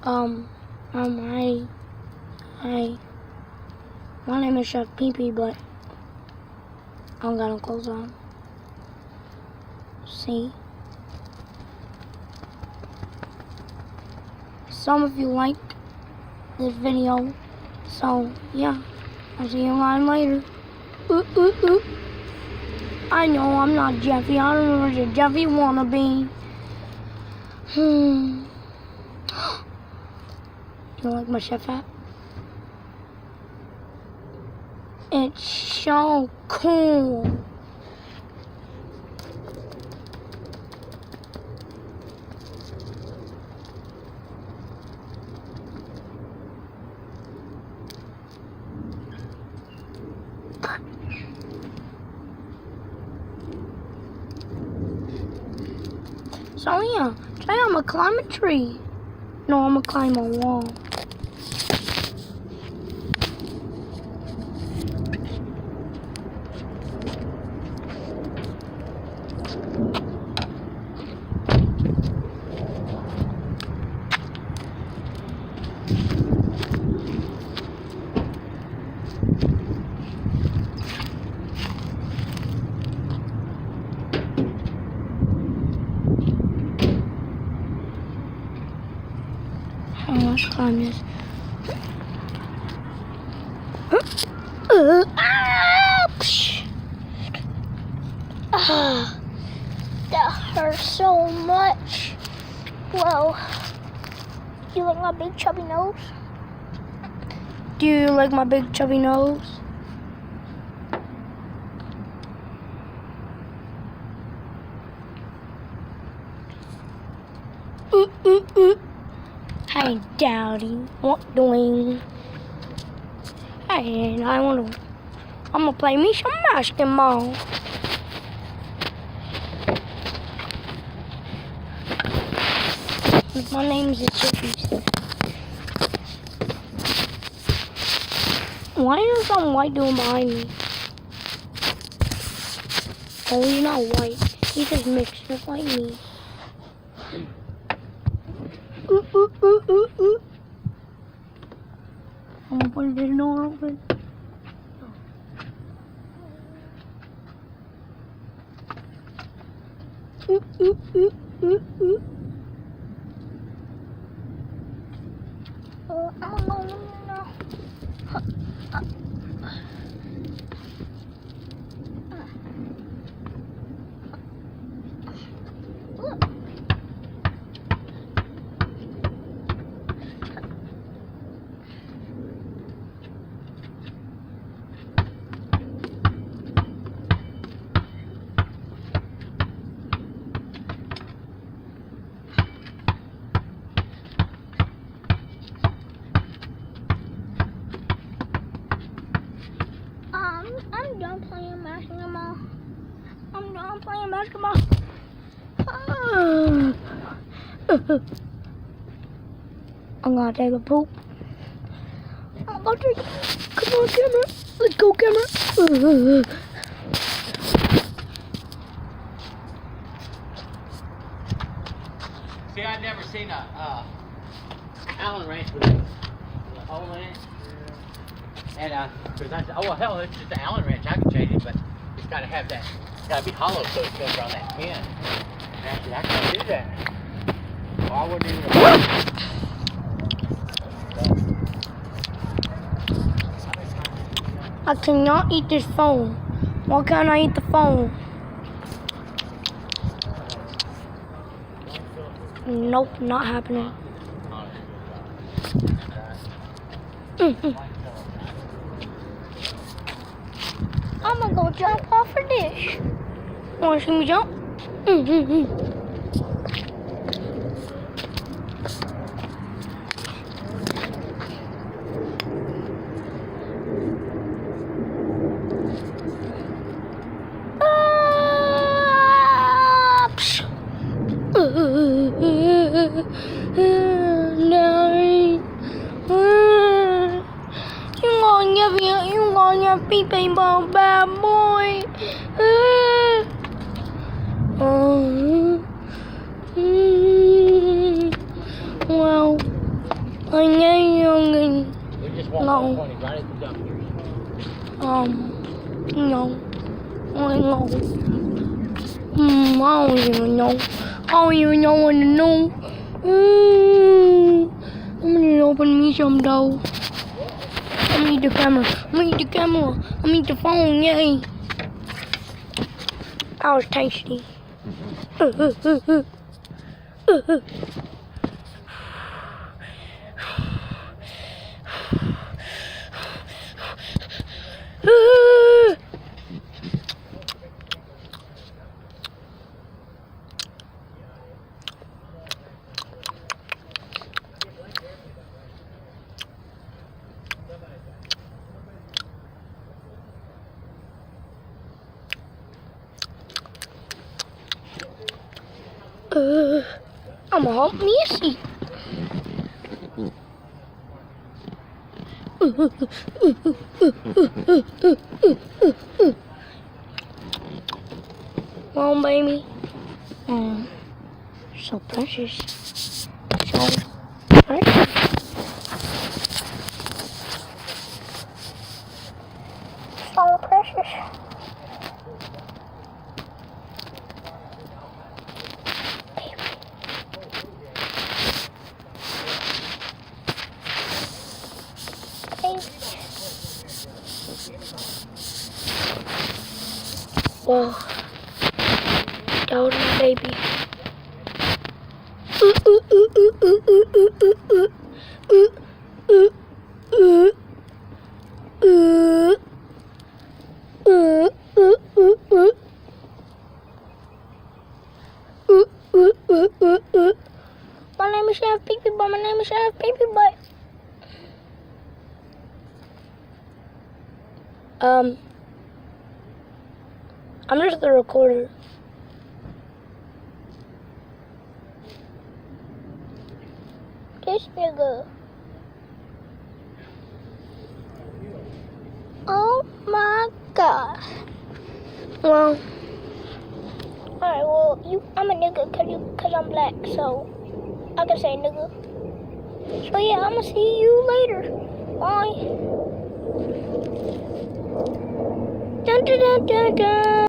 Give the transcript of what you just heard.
Um, hi. My name is Chef Pee, but I don't got no clothes on. See? Some of you like this video, so yeah, I'll see you online later. I know I'm not Jeffy. I don't know what a Jeffy wannabe. You like my chef hat? It's so cool. So yeah, today I'm gonna climb a tree. No, I'm gonna climb a wall. Let's climb this. That hurts so much. Well, you like my big chubby nose? Do you like my big chubby nose? Hey, Daddy, what doing? Hey, I'm gonna play me some basketball. My name's Chippy. Why is some white doing behind me? Oh, he's not white. He's just mixed just like me. I'm gonna put the door open. I'm done playing basketball. I'm gonna take a poop. I'm gonna take a poop. Come on, camera. Let's go, camera. See, I've never seen a Allen wrench with a hole in it. And because I said, oh well, hell, it's just an Allen wrench. I can change it, but it's got to have that. It's got to be hollow so it goes around that pin. And I said, I can't do that. Well, I wouldn't even. I cannot eat this phone. Why can't I eat the phone? Nope, not happening. I'm gonna go jump off a dish. Wanna see me jump? You gonna be paintball bad boy. Well, We just walked No. off 20 right at the dumpsters. No. I don't even know. I don't even know what to know. I'm gonna open me some though. I need the camera. I need the camera. I need the phone. Yay. That was tasty. I'm gonna help me a seat. Well, baby. So precious. So precious. So precious. Whoa, that was my baby. My name is Chef Baby Boy. My name is Chef Baby Boy. I'm just the recorder. This nigga. Oh my god. Well, alright, well, I'm a nigga cause I'm black, so I can say nigga. So yeah, I'm gonna see you later. Bye. Dun dun dun dun dun.